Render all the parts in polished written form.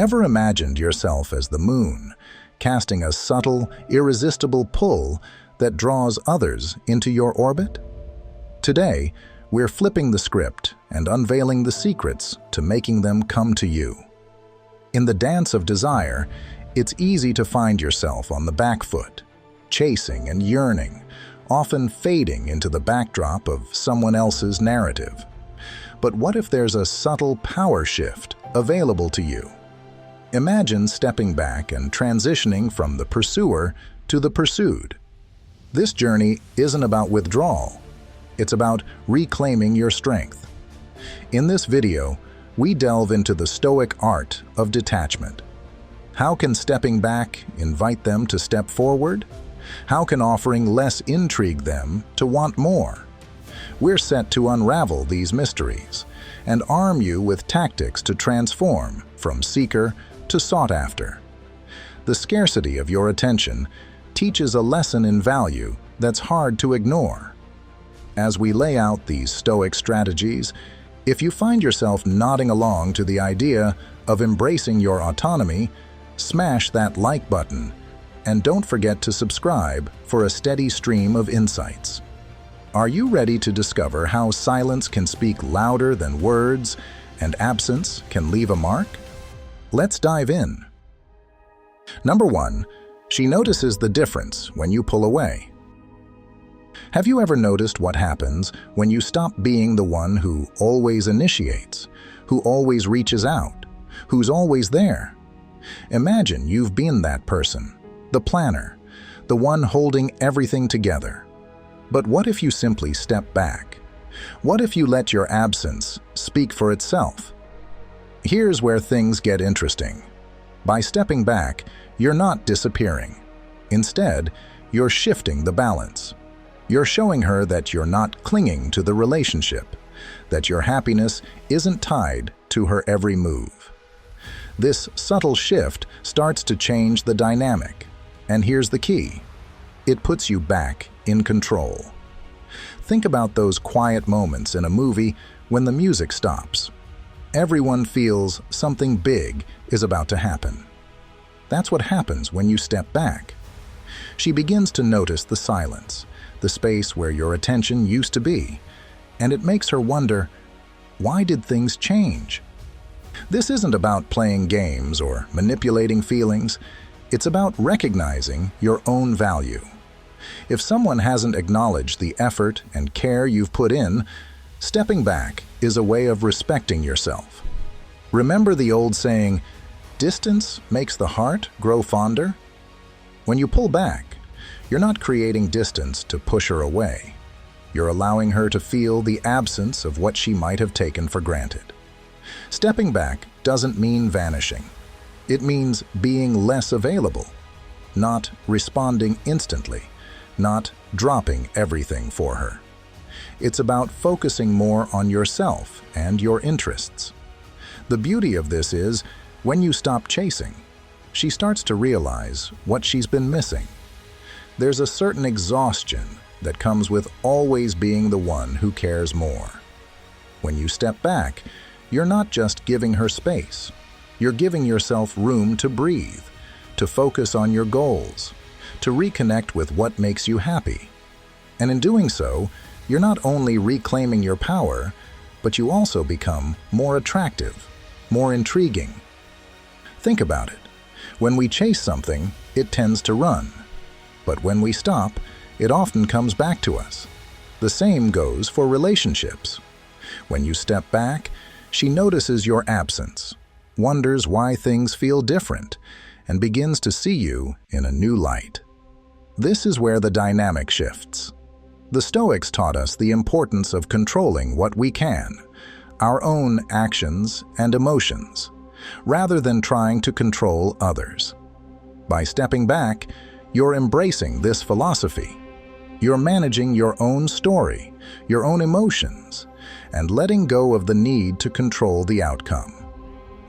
Ever imagined yourself as the moon, casting a subtle, irresistible pull that draws others into your orbit? Today, we're flipping the script and unveiling the secrets to making them come to you. In the dance of desire, it's easy to find yourself on the back foot, chasing and yearning, often fading into the backdrop of someone else's narrative. But what if there's a subtle power shift available to you? Imagine stepping back and transitioning from the pursuer to the pursued. This journey isn't about withdrawal. It's about reclaiming your strength. In this video, we delve into the Stoic art of detachment. How can stepping back invite them to step forward? How can offering less intrigue them to want more? We're set to unravel these mysteries and arm you with tactics to transform from seeker to sought after. The scarcity of your attention teaches a lesson in value that's hard to ignore. As we lay out these Stoic strategies, if you find yourself nodding along to the idea of embracing your autonomy, smash that like button and don't forget to subscribe for a steady stream of insights. Are you ready to discover how silence can speak louder than words and absence can leave a mark? Let's dive in. Number 1, she notices the difference when you pull away. Have you ever noticed what happens when you stop being the one who always initiates, who always reaches out, who's always there? Imagine you've been that person, the planner, the one holding everything together. But what if you simply step back? What if you let your absence speak for itself? Here's where things get interesting. By stepping back, you're not disappearing. Instead, you're shifting the balance. You're showing her that you're not clinging to the relationship, that your happiness isn't tied to her every move. This subtle shift starts to change the dynamic. And here's the key. It puts you back in control. Think about those quiet moments in a movie when the music stops. Everyone feels something big is about to happen. That's what happens when you step back. She begins to notice the silence, the space where your attention used to be, and it makes her wonder, why did things change? This isn't about playing games or manipulating feelings. It's about recognizing your own value. If someone hasn't acknowledged the effort and care you've put in, stepping back is a way of respecting yourself. Remember the old saying, distance makes the heart grow fonder? When you pull back, you're not creating distance to push her away. You're allowing her to feel the absence of what she might have taken for granted. Stepping back doesn't mean vanishing. It means being less available, not responding instantly, not dropping everything for her. It's about focusing more on yourself and your interests. The beauty of this is, when you stop chasing, she starts to realize what she's been missing. There's a certain exhaustion that comes with always being the one who cares more. When you step back, you're not just giving her space. You're giving yourself room to breathe, to focus on your goals, to reconnect with what makes you happy. And in doing so, you're not only reclaiming your power, but you also become more attractive, more intriguing. Think about it. When we chase something, it tends to run. But when we stop, it often comes back to us. The same goes for relationships. When you step back, she notices your absence, wonders why things feel different, and begins to see you in a new light. This is where the dynamic shifts. The Stoics taught us the importance of controlling what we can, our own actions and emotions, rather than trying to control others. By stepping back, you're embracing this philosophy. You're managing your own story, your own emotions, and letting go of the need to control the outcome.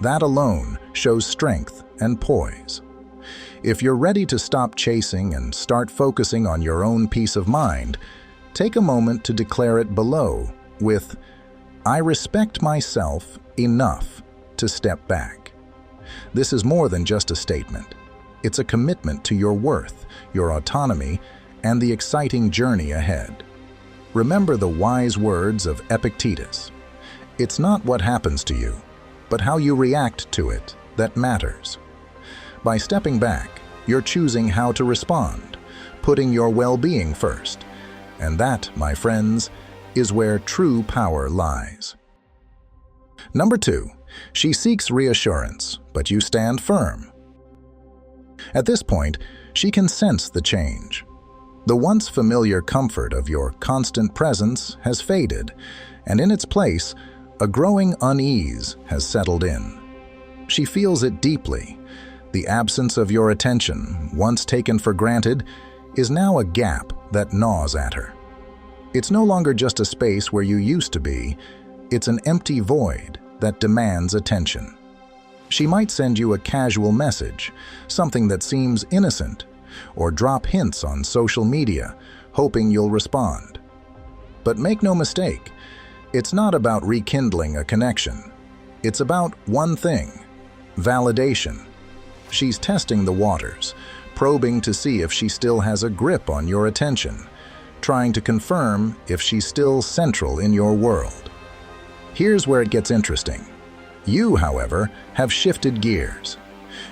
That alone shows strength and poise. If you're ready to stop chasing and start focusing on your own peace of mind, take a moment to declare it below with, I respect myself enough to step back. This is more than just a statement. It's a commitment to your worth, your autonomy, and the exciting journey ahead. Remember the wise words of Epictetus. It's not what happens to you, but how you react to it that matters. By stepping back, you're choosing how to respond, putting your well-being first. And that, my friends, is where true power lies. Number 2, she seeks reassurance, but you stand firm. At this point, she can sense the change. The once familiar comfort of your constant presence has faded, and in its place, a growing unease has settled in. She feels it deeply. The absence of your attention, once taken for granted, is now a gap that gnaws at her. It's no longer just a space where you used to be, it's an empty void that demands attention. She might send you a casual message, something that seems innocent, or drop hints on social media, hoping you'll respond. But make no mistake, it's not about rekindling a connection. It's about one thing: validation. She's testing the waters, probing to see if she still has a grip on your attention, trying to confirm if she's still central in your world. Here's where it gets interesting. You, however, have shifted gears.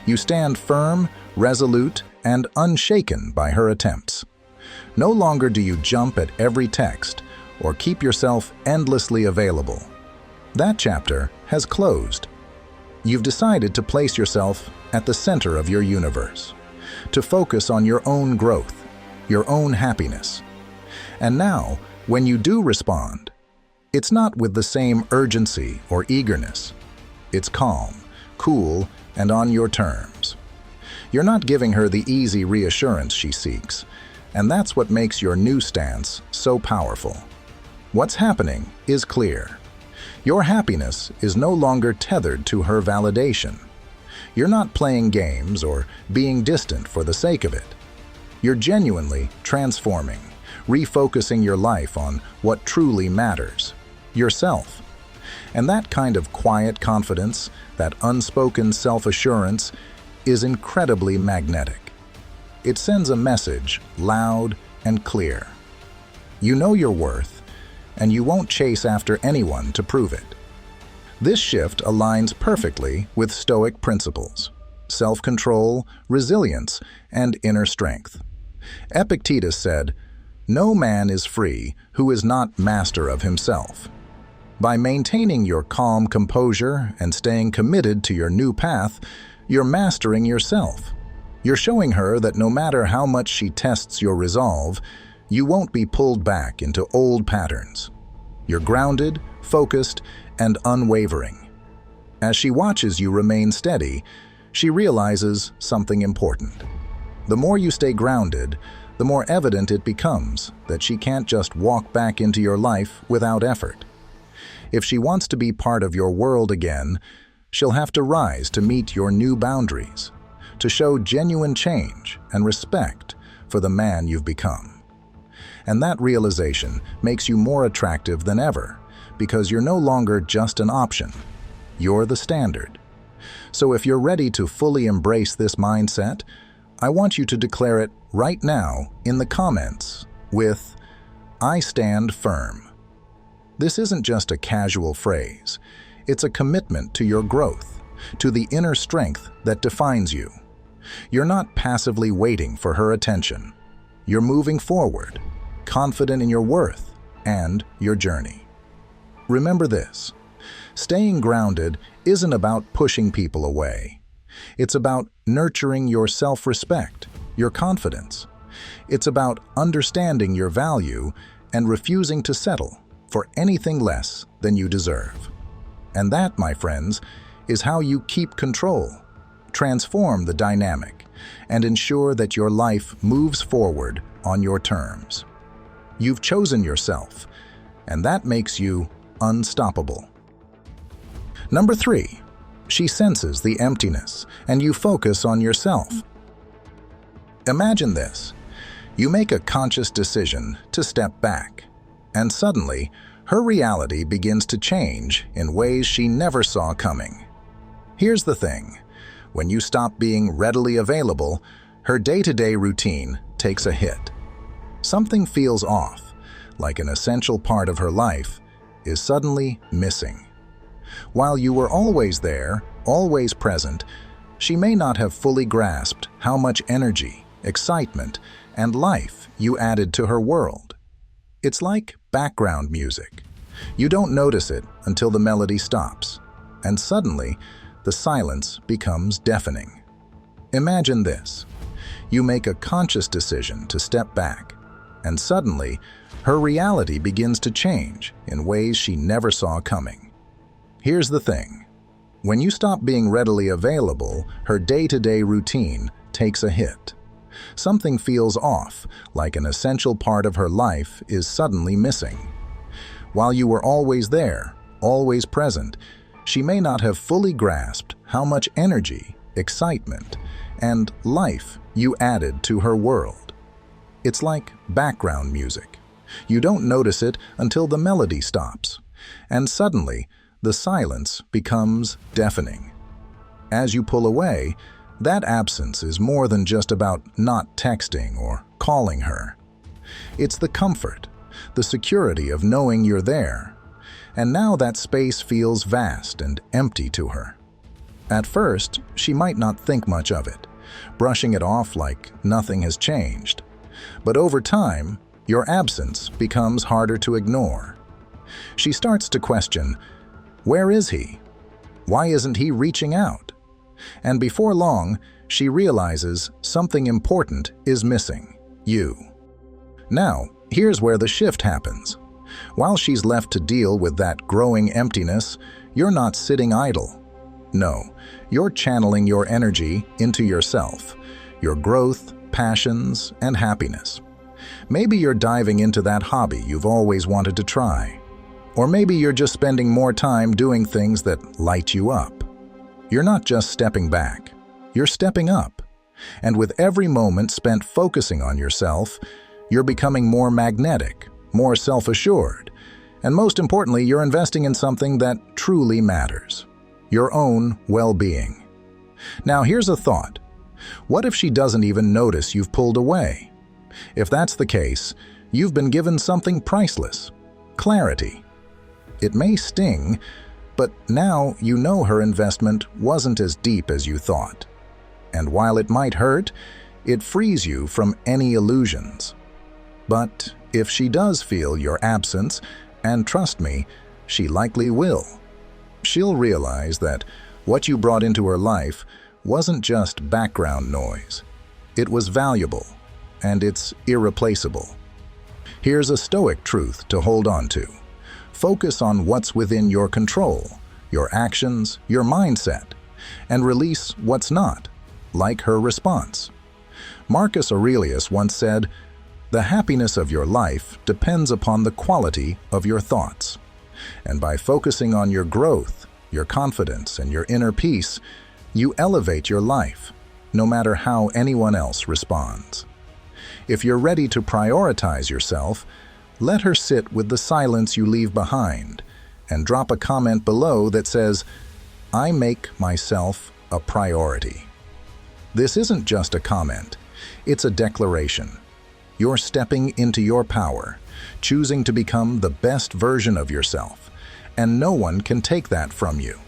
You stand firm, resolute, and unshaken by her attempts. No longer do you jump at every text or keep yourself endlessly available. That chapter has closed. You've decided to place yourself at the center of your universe, to focus on your own growth, your own happiness. And now, when you do respond, it's not with the same urgency or eagerness. It's calm, cool, and on your terms. You're not giving her the easy reassurance she seeks, and that's what makes your new stance so powerful. What's happening is clear. Your happiness is no longer tethered to her validation. You're not playing games or being distant for the sake of it. You're genuinely transforming, refocusing your life on what truly matters: yourself. And that kind of quiet confidence, that unspoken self-assurance, is incredibly magnetic. It sends a message loud and clear. You know your worth, and you won't chase after anyone to prove it. This shift aligns perfectly with Stoic principles: self-control, resilience, and inner strength. Epictetus said, "No man is free who is not master of himself." By maintaining your calm composure and staying committed to your new path, you're mastering yourself. You're showing her that no matter how much she tests your resolve, you won't be pulled back into old patterns. You're grounded, focused, and unwavering. As she watches you remain steady, she realizes something important. The more you stay grounded, the more evident it becomes that she can't just walk back into your life without effort. If she wants to be part of your world again, she'll have to rise to meet your new boundaries, to show genuine change and respect for the man you've become. And that realization makes you more attractive than ever, because you're no longer just an option. You're the standard. So if you're ready to fully embrace this mindset, I want you to declare it right now in the comments with, "I stand firm." This isn't just a casual phrase. It's a commitment to your growth, to the inner strength that defines you. You're not passively waiting for her attention. You're moving forward, confident in your worth and your journey. Remember this: staying grounded isn't about pushing people away. It's about nurturing your self-respect, your confidence. It's about understanding your value and refusing to settle for anything less than you deserve. And that, my friends, is how you keep control, transform the dynamic, and ensure that your life moves forward on your terms. You've chosen yourself, and that makes you unstoppable. Number 3, she senses the emptiness, and you focus on yourself. Imagine this. You make a conscious decision to step back, and suddenly, her reality begins to change in ways she never saw coming. Here's the thing: When you stop being readily available, her day-to-day routine takes a hit. Something feels off, like an essential part of her life is suddenly missing. While you were always there, always present, she may not have fully grasped how much energy, excitement, and life you added to her world. It's like background music. You don't notice it until the melody stops, and suddenly, the silence becomes deafening. Imagine this. You make a conscious decision to step back, and suddenly, her reality begins to change in ways she never saw coming. Here's the thing. When you stop being readily available, her day-to-day routine takes a hit. Something feels off, like an essential part of her life is suddenly missing. While you were always there, always present, she may not have fully grasped how much energy, excitement, and life you added to her world. It's like background music. You don't notice it until the melody stops, and suddenly, the silence becomes deafening. As you pull away, that absence is more than just about not texting or calling her. It's the comfort, the security of knowing you're there, and now that space feels vast and empty to her. At first, she might not think much of it, brushing it off like nothing has changed. But over time, your absence becomes harder to ignore. She starts to question, where is he? Why isn't he reaching out? And before long, she realizes something important is missing, you. Now, here's where the shift happens. While she's left to deal with that growing emptiness, you're not sitting idle. No, you're channeling your energy into yourself, your growth, passions, and happiness. Maybe you're diving into that hobby you've always wanted to try. Or maybe you're just spending more time doing things that light you up. You're not just stepping back, you're stepping up. And with every moment spent focusing on yourself, you're becoming more magnetic, more self-assured, and most importantly, you're investing in something that truly matters, your own well-being. Now here's a thought. What if she doesn't even notice you've pulled away? If that's the case, you've been given something priceless, clarity. It may sting, but now you know her investment wasn't as deep as you thought. And while it might hurt, it frees you from any illusions. But if she does feel your absence, and trust me, she likely will, she'll realize that what you brought into her life wasn't just background noise. It was valuable, and it's irreplaceable. Here's a Stoic truth to hold on to. Focus on what's within your control, your actions, your mindset, and release what's not, like her response. Marcus Aurelius once said, "The happiness of your life depends upon the quality of your thoughts." And by focusing on your growth, your confidence, and your inner peace, you elevate your life, no matter how anyone else responds. If you're ready to prioritize yourself, let her sit with the silence you leave behind, and drop a comment below that says, "I make myself a priority." This isn't just a comment, it's a declaration. You're stepping into your power, choosing to become the best version of yourself, and no one can take that from you.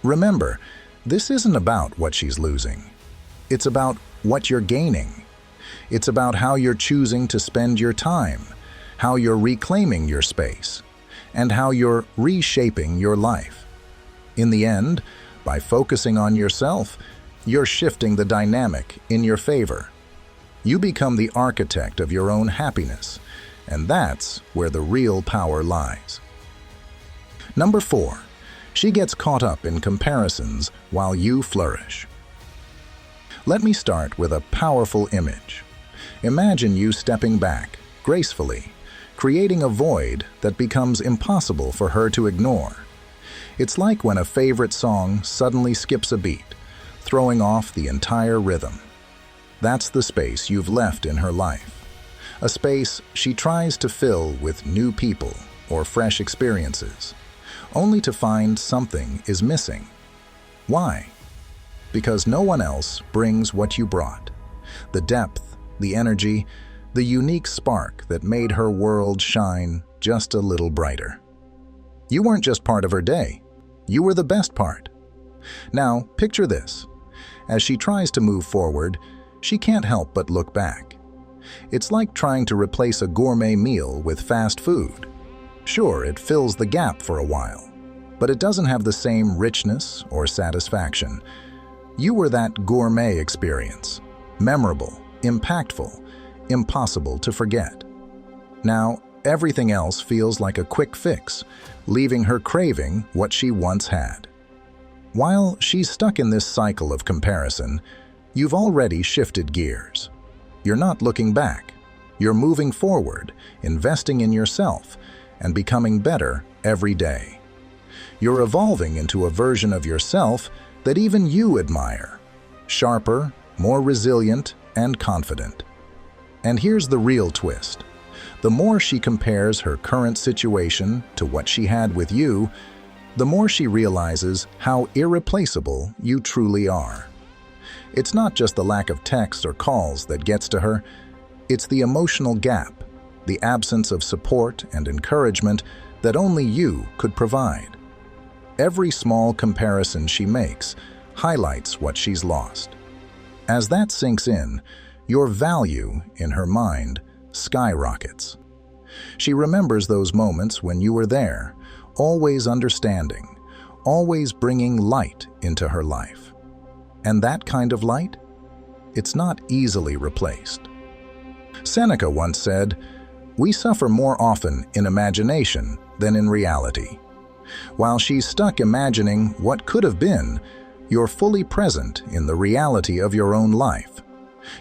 Remember, this isn't about what she's losing. It's about what you're gaining. It's about how you're choosing to spend your time, how you're reclaiming your space, and how you're reshaping your life. In the end, by focusing on yourself, you're shifting the dynamic in your favor. You become the architect of your own happiness, and that's where the real power lies. Number 4, she gets caught up in comparisons while you flourish. Let me start with a powerful image. Imagine you stepping back, gracefully, creating a void that becomes impossible for her to ignore. It's like when a favorite song suddenly skips a beat, throwing off the entire rhythm. That's the space you've left in her life, a space she tries to fill with new people or fresh experiences, only to find something is missing. Why? because no one else brings what you brought. The depth, the energy, the unique spark that made her world shine just a little brighter. You weren't just part of her day. You were the best part. Now, picture this. As she tries to move forward, she can't help but look back. It's like trying to replace a gourmet meal with fast food. Sure, it fills the gap for a while, but it doesn't have the same richness or satisfaction. You were that gourmet experience, memorable, impactful, impossible to forget. Now, everything else feels like a quick fix, leaving her craving what she once had. While she's stuck in this cycle of comparison, you've already shifted gears. You're not looking back. You're moving forward, investing in yourself, and becoming better every day. You're evolving into a version of yourself that even you admire, sharper, more resilient, and confident. And here's the real twist. The more she compares her current situation to what she had with you, the more she realizes how irreplaceable you truly are. It's not just the lack of texts or calls that gets to her, it's the emotional gap, the absence of support and encouragement that only you could provide. Every small comparison she makes highlights what she's lost. As that sinks in, your value in her mind skyrockets. She remembers those moments when you were there, always understanding, always bringing light into her life. And that kind of light? It's not easily replaced. Seneca once said, "We suffer more often in imagination than in reality." While she's stuck imagining what could have been, you're fully present in the reality of your own life.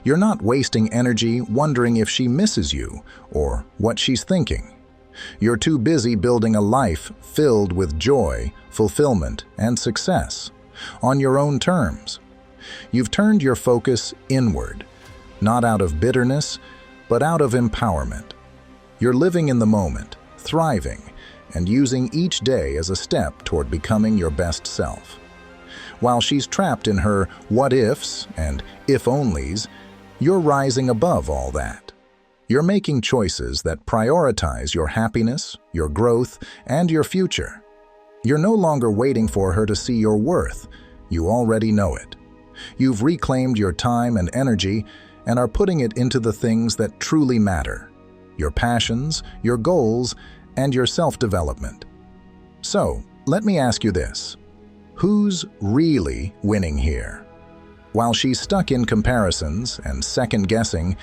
You're not wasting energy wondering if she misses you or what she's thinking. You're too busy building a life filled with joy, fulfillment, and success, on your own terms. You've turned your focus inward, not out of bitterness, but out of empowerment. You're living in the moment, thriving, and using each day as a step toward becoming your best self. While she's trapped in her what-ifs and if-onlys, you're rising above all that. You're making choices that prioritize your happiness, your growth, and your future. You're no longer waiting for her to see your worth. You already know it. You've reclaimed your time and energy and are putting it into the things that truly matter: your passions, your goals, and your self-development. So, let me ask you this. Who's really winning here? While she's stuck in comparisons and second-guessing,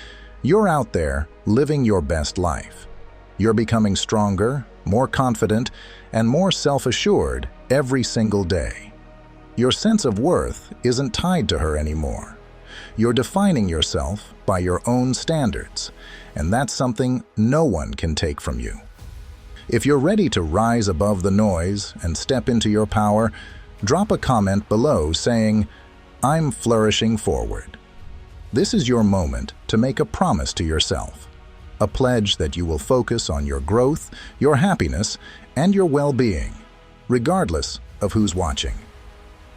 you're out there living your best life. You're becoming stronger, more confident, and more self-assured every single day. Your sense of worth isn't tied to her anymore. You're defining yourself by your own standards, and that's something no one can take from you. If you're ready to rise above the noise and step into your power, drop a comment below saying, "I'm flourishing forward." This is your moment to make a promise to yourself, a pledge that you will focus on your growth, your happiness, and your well-being, regardless of who's watching.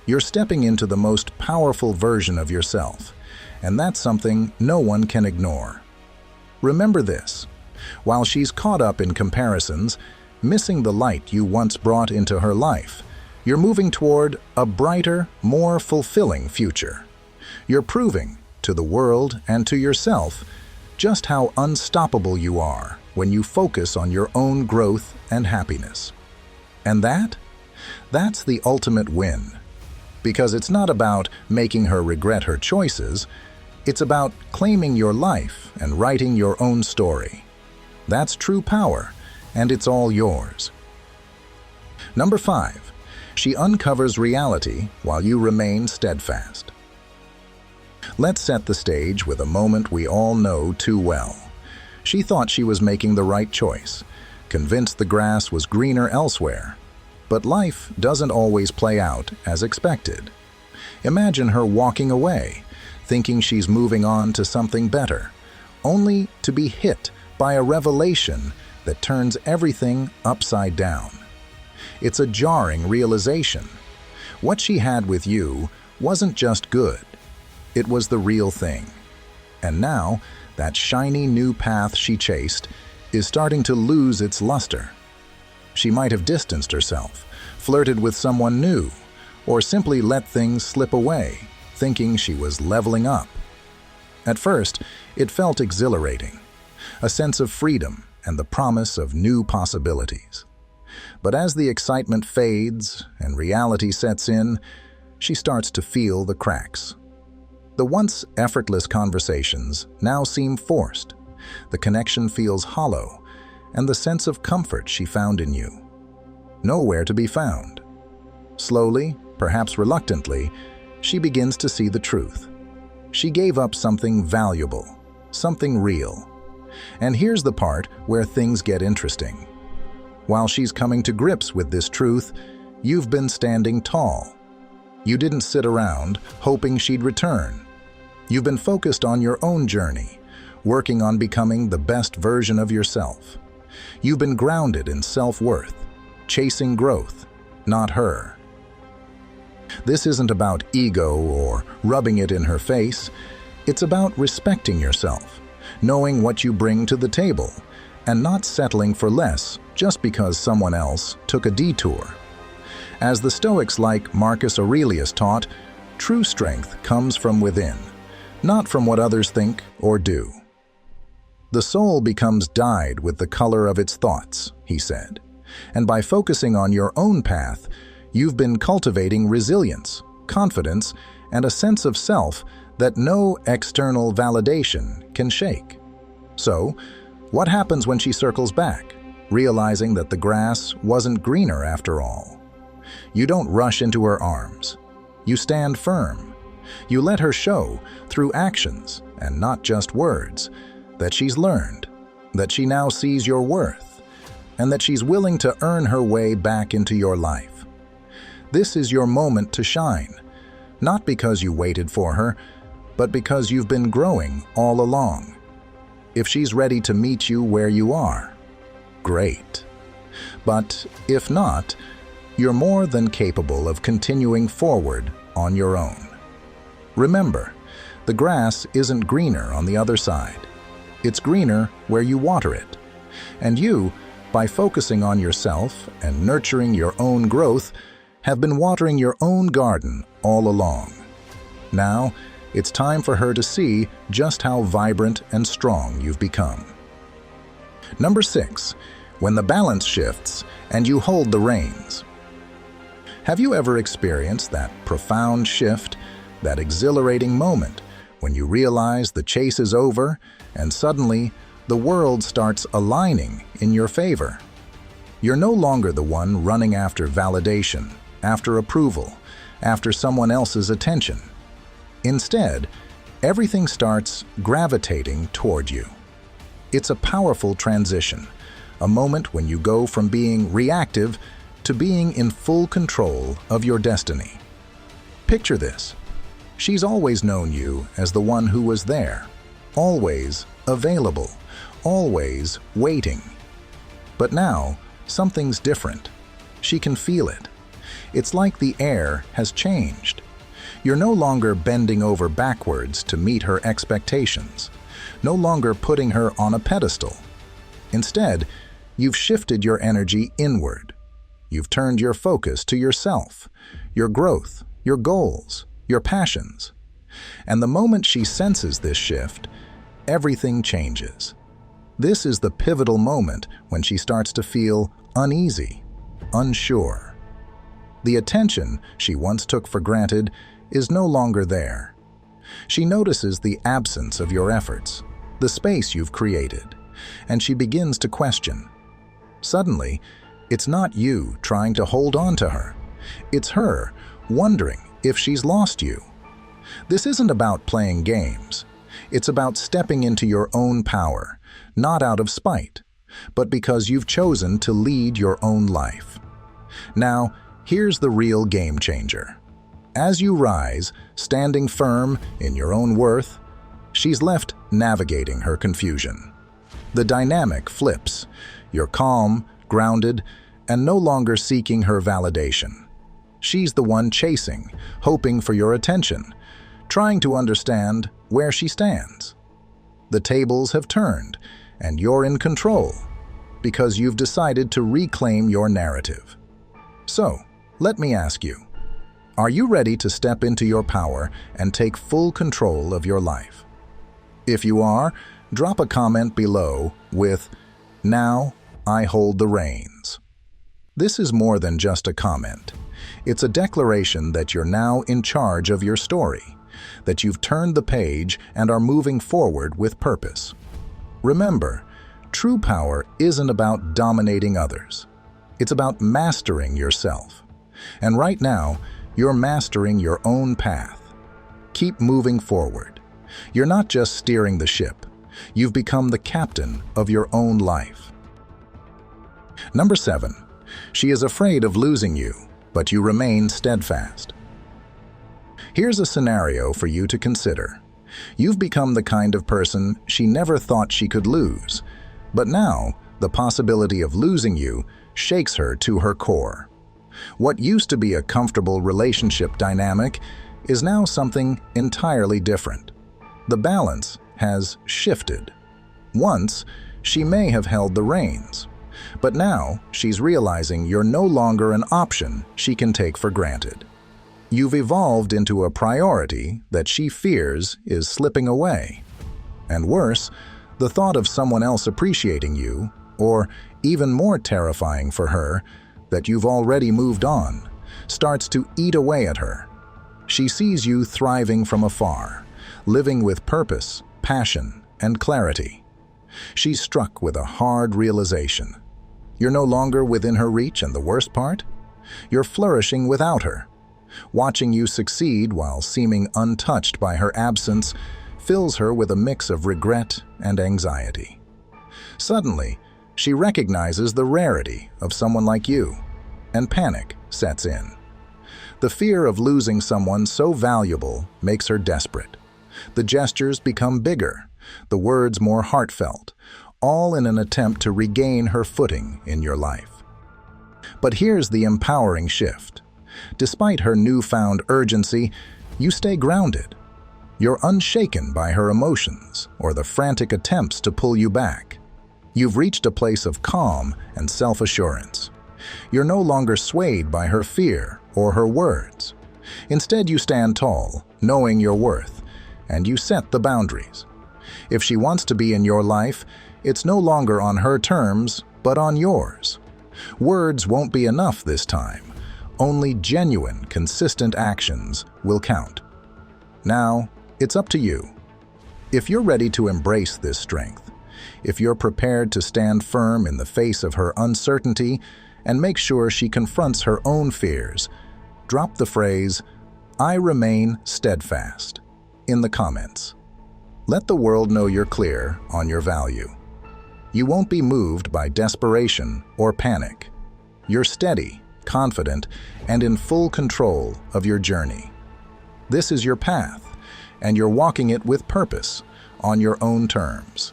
You're stepping into the most powerful version of yourself, and that's something no one can ignore. Remember this: while she's caught up in comparisons, missing the light you once brought into her life, you're moving toward a brighter, more fulfilling future. You're proving to the world and to yourself just how unstoppable you are when you focus on your own growth and happiness. And that's the ultimate win. Because it's not about making her regret her choices, it's about claiming your life and writing your own story. That's true power, and it's all yours. Number 5, she uncovers reality while you remain steadfast. Let's set the stage with a moment we all know too well. She thought she was making the right choice, convinced the grass was greener elsewhere. But life doesn't always play out as expected. Imagine her walking away, thinking she's moving on to something better, only to be hit by a revelation that turns everything upside down. It's a jarring realization. What she had with you wasn't just good. It was the real thing. And now, that shiny new path she chased is starting to lose its luster. She might have distanced herself, flirted with someone new, or simply let things slip away, thinking she was leveling up. At first, it felt exhilarating, a sense of freedom and the promise of new possibilities. But as the excitement fades and reality sets in, she starts to feel the cracks. The once effortless conversations now seem forced. The connection feels hollow, and the sense of comfort she found in you, nowhere to be found. Slowly, perhaps reluctantly, she begins to see the truth. She gave up something valuable, something real. And here's the part where things get interesting. While she's coming to grips with this truth, you've been standing tall. You didn't sit around hoping she'd return. You've been focused on your own journey, working on becoming the best version of yourself. You've been grounded in self-worth, chasing growth, not her. This isn't about ego or rubbing it in her face. It's about respecting yourself, knowing what you bring to the table, and not settling for less just because someone else took a detour. As the Stoics like Marcus Aurelius taught, true strength comes from within, not from what others think or do. The soul becomes dyed with the color of its thoughts, he said, and by focusing on your own path, you've been cultivating resilience, confidence, and a sense of self that no external validation can shake. So, what happens when she circles back, realizing that the grass wasn't greener after all? You don't rush into her arms. You stand firm. You let her show, through actions and not just words, that she's learned, that she now sees your worth, and that she's willing to earn her way back into your life. This is your moment to shine, not because you waited for her, but because you've been growing all along. If she's ready to meet you where you are, great. But if not, you're more than capable of continuing forward on your own. Remember, the grass isn't greener on the other side. It's greener where you water it. And you, by focusing on yourself and nurturing your own growth, have been watering your own garden all along. Now, it's time for her to see just how vibrant and strong you've become. Number 6, when the balance shifts and you hold the reins. Have you ever experienced that profound shift, that exhilarating moment when you realize the chase is over and suddenly the world starts aligning in your favor? You're no longer the one running after validation, after approval, after someone else's attention. Instead, everything starts gravitating toward you. It's a powerful transition, a moment when you go from being reactive to being in full control of your destiny. Picture this. She's always known you as the one who was there, always available, always waiting. But now, something's different. She can feel it. It's like the air has changed. You're no longer bending over backwards to meet her expectations, no longer putting her on a pedestal. Instead, you've shifted your energy inward. You've turned your focus to yourself, your growth, your goals, your passions. And the moment she senses this shift, everything changes. This is the pivotal moment when she starts to feel uneasy, unsure. The attention she once took for granted is no longer there. She notices the absence of your efforts, the space you've created, and she begins to question. Suddenly, it's not you trying to hold on to her. It's her wondering if she's lost you. This isn't about playing games. It's about stepping into your own power, not out of spite, but because you've chosen to lead your own life. Now, here's the real game changer. As you rise, standing firm in your own worth, she's left navigating her confusion. The dynamic flips. You're calm, grounded, and no longer seeking her validation. she's the one chasing, hoping for your attention, trying to understand where she stands. The tables have turned, and you're in control, because you've decided to reclaim your narrative. So, let me ask you, are you ready to step into your power and take full control of your life? If you are, drop a comment below with, "Now I hold the reins." This is more than just a comment. It's a declaration that you're now in charge of your story, that you've turned the page and are moving forward with purpose. Remember, true power isn't about dominating others. It's about mastering yourself. And right now, you're mastering your own path. Keep moving forward. You're not just steering the ship. You've become the captain of your own life. Number 7. She is afraid of losing you, but you remain steadfast. Here's a scenario for you to consider. You've become the kind of person she never thought she could lose, but now the possibility of losing you shakes her to her core. What used to be a comfortable relationship dynamic is now something entirely different. The balance has shifted. Once, she may have held the reins, but now she's realizing you're no longer an option she can take for granted. You've evolved into a priority that she fears is slipping away. And worse, the thought of someone else appreciating you, or even more terrifying for her, that you've already moved on, starts to eat away at her. She sees you thriving from afar, living with purpose, passion, and clarity. She's struck with a hard realization. You're no longer within her reach, and the worst part? You're flourishing without her. Watching you succeed while seeming untouched by her absence fills her with a mix of regret and anxiety. Suddenly, she recognizes the rarity of someone like you, and panic sets in. The fear of losing someone so valuable makes her desperate. The gestures become bigger, the words more heartfelt, all in an attempt to regain her footing in your life. But here's the empowering shift. Despite her newfound urgency, you stay grounded. You're unshaken by her emotions or the frantic attempts to pull you back. You've reached a place of calm and self-assurance. You're no longer swayed by her fear or her words. Instead, you stand tall, knowing your worth, and you set the boundaries. If she wants to be in your life, it's no longer on her terms, but on yours. Words won't be enough this time. Only genuine, consistent actions will count. Now, it's up to you. If you're ready to embrace this strength, if you're prepared to stand firm in the face of her uncertainty and make sure she confronts her own fears, drop the phrase, "I remain steadfast," in the comments. Let the world know you're clear on your value. You won't be moved by desperation or panic. You're steady, confident, and in full control of your journey. This is your path, and you're walking it with purpose, on your own terms.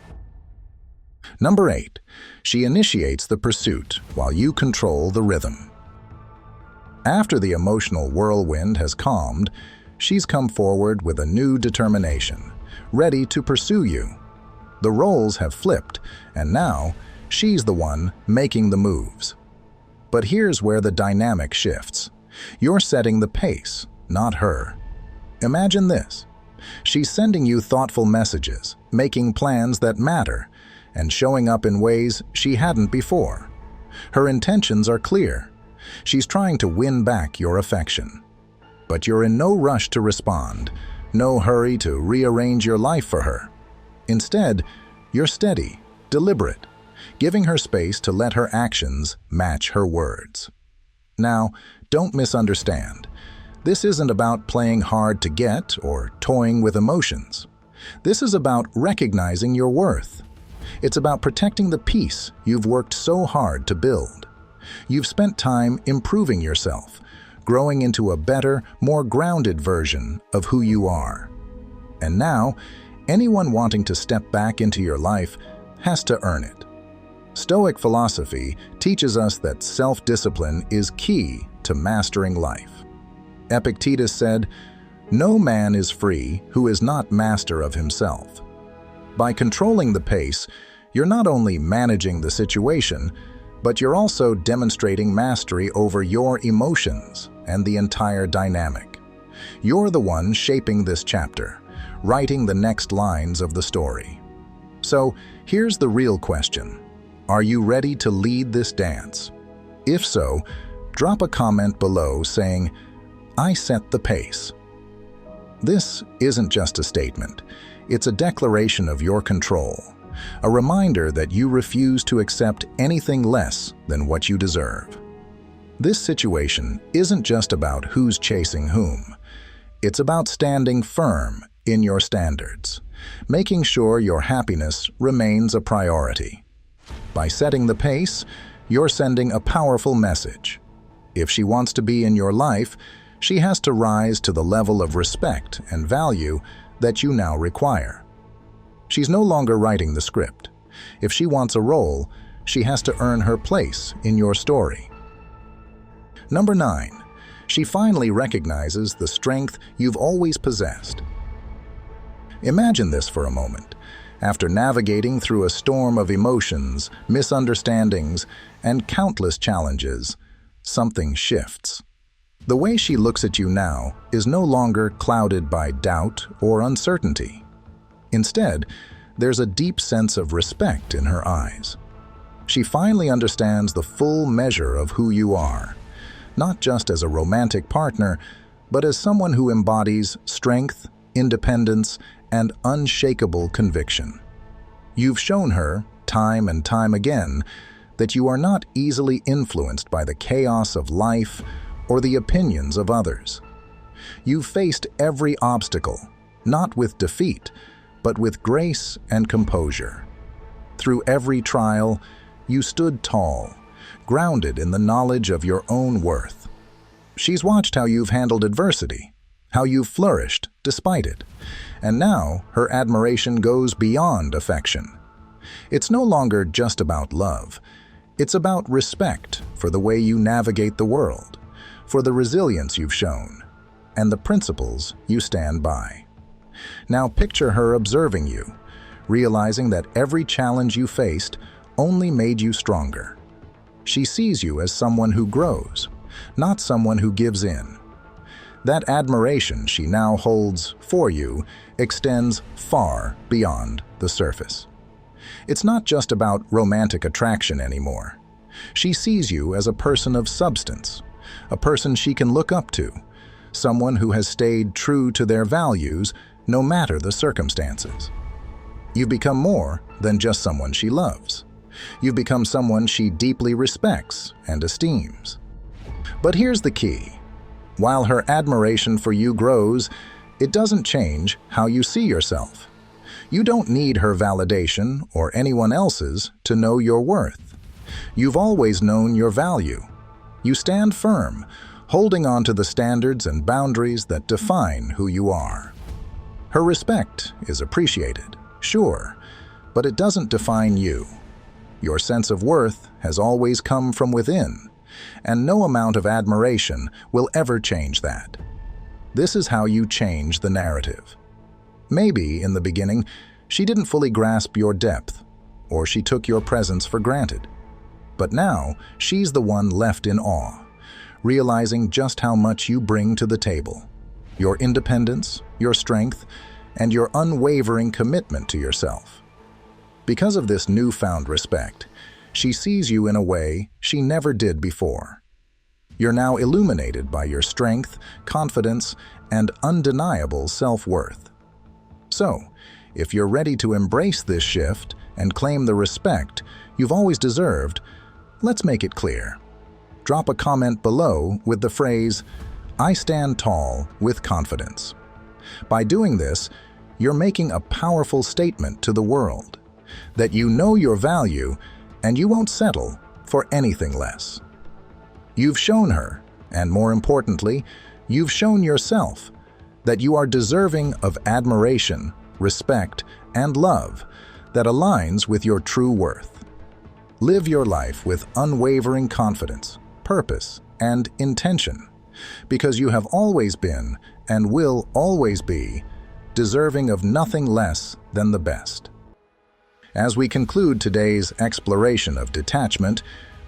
Number 8, she initiates the pursuit while you control the rhythm. After the emotional whirlwind has calmed, she's come forward with a new determination, ready to pursue you. The roles have flipped, and now she's the one making the moves. But here's where the dynamic shifts. You're setting the pace, not her. Imagine this. She's sending you thoughtful messages, making plans that matter, and showing up in ways she hadn't before. Her intentions are clear. She's trying to win back your affection. But you're in no rush to respond, no hurry to rearrange your life for her. Instead, you're steady, deliberate, giving her space to let her actions match her words. Now, don't misunderstand. This isn't about playing hard to get or toying with emotions. This is about recognizing your worth. It's about protecting the peace you've worked so hard to build. You've spent time improving yourself, growing into a better, more grounded version of who you are. And now, anyone wanting to step back into your life has to earn it. Stoic philosophy teaches us that self-discipline is key to mastering life. Epictetus said, "No man is free who is not master of himself." By controlling the pace, you're not only managing the situation, but you're also demonstrating mastery over your emotions and the entire dynamic. You're the one shaping this chapter, writing the next lines of the story. So, here's the real question. Are you ready to lead this dance? If so, drop a comment below saying, "I set the pace." This isn't just a statement. It's a declaration of your control, a reminder that you refuse to accept anything less than what you deserve. This situation isn't just about who's chasing whom. It's about standing firm in your standards, making sure your happiness remains a priority. By setting the pace, you're sending a powerful message. If she wants to be in your life, she has to rise to the level of respect and value that you now require. She's no longer writing the script. If she wants a role, she has to earn her place in your story. Number 9, she finally recognizes the strength you've always possessed. Imagine this for a moment. After navigating through a storm of emotions, misunderstandings, and countless challenges, something shifts. The way she looks at you now is no longer clouded by doubt or uncertainty. Instead, there's a deep sense of respect in her eyes. She finally understands the full measure of who you are, not just as a romantic partner, but as someone who embodies strength, independence, and unshakable conviction. You've shown her, time and time again, that you are not easily influenced by the chaos of life or the opinions of others. You've faced every obstacle, not with defeat, but with grace and composure. Through every trial, you stood tall, grounded in the knowledge of your own worth. She's watched how you've handled adversity, how you've flourished despite it, and now her admiration goes beyond affection. It's no longer just about love. It's about respect for the way you navigate the world, for the resilience you've shown, and the principles you stand by. Now picture her observing you, realizing that every challenge you faced only made you stronger. She sees you as someone who grows, not someone who gives in. That admiration she now holds for you extends far beyond the surface. It's not just about romantic attraction anymore. She sees you as a person of substance, a person she can look up to, someone who has stayed true to their values no matter the circumstances. You've become more than just someone she loves. You've become someone she deeply respects and esteems. But here's the key. While her admiration for you grows, it doesn't change how you see yourself. You don't need her validation or anyone else's to know your worth. You've always known your value. You stand firm, holding on to the standards and boundaries that define who you are. Her respect is appreciated, sure, but it doesn't define you. Your sense of worth has always come from within, and no amount of admiration will ever change that. This is how you change the narrative. Maybe, in the beginning, she didn't fully grasp your depth, or she took your presence for granted. But now, she's the one left in awe, realizing just how much you bring to the table. Your independence, your strength, and your unwavering commitment to yourself. Because of this newfound respect, she sees you in a way she never did before. You're now illuminated by your strength, confidence, and undeniable self-worth. So, if you're ready to embrace this shift and claim the respect you've always deserved, let's make it clear. Drop a comment below with the phrase, "I stand tall with confidence." By doing this, you're making a powerful statement to the world, that you know your value and you won't settle for anything less. You've shown her, and more importantly, you've shown yourself, that you are deserving of admiration, respect, and love that aligns with your true worth. Live your life with unwavering confidence, purpose, and intention, because you have always been, and will always be, deserving of nothing less than the best. As we conclude today's exploration of detachment,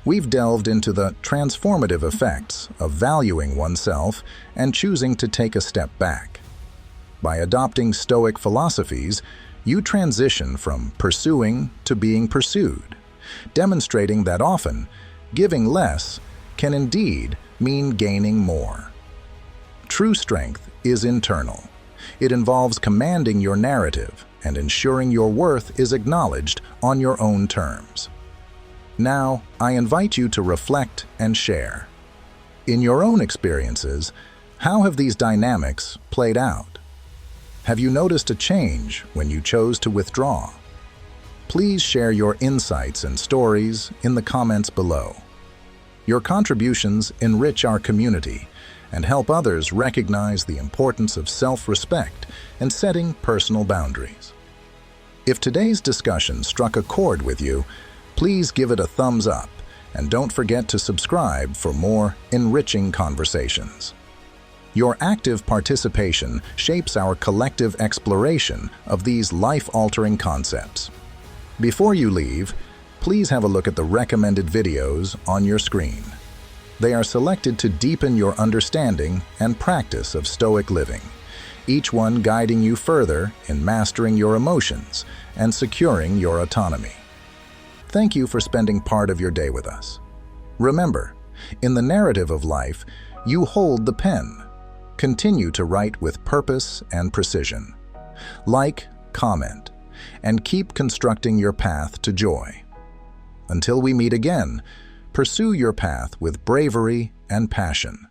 we've delved into the transformative effects of valuing oneself and choosing to take a step back. By adopting Stoic philosophies, you transition from pursuing to being pursued, demonstrating that often, giving less can indeed mean gaining more. True strength is internal. It involves commanding your narrative and ensuring your worth is acknowledged on your own terms. Now, I invite you to reflect and share. In your own experiences, how have these dynamics played out? Have you noticed a change when you chose to withdraw? Please share your insights and stories in the comments below. Your contributions enrich our community and help others recognize the importance of self-respect and setting personal boundaries. If today's discussion struck a chord with you, please give it a thumbs up and don't forget to subscribe for more enriching conversations. Your active participation shapes our collective exploration of these life-altering concepts. Before you leave, please have a look at the recommended videos on your screen. They are selected to deepen your understanding and practice of Stoic living, each one guiding you further in mastering your emotions and securing your autonomy. Thank you for spending part of your day with us. Remember, in the narrative of life, you hold the pen. Continue to write with purpose and precision. Like, comment, and keep constructing your path to joy. Until we meet again, pursue your path with bravery and passion.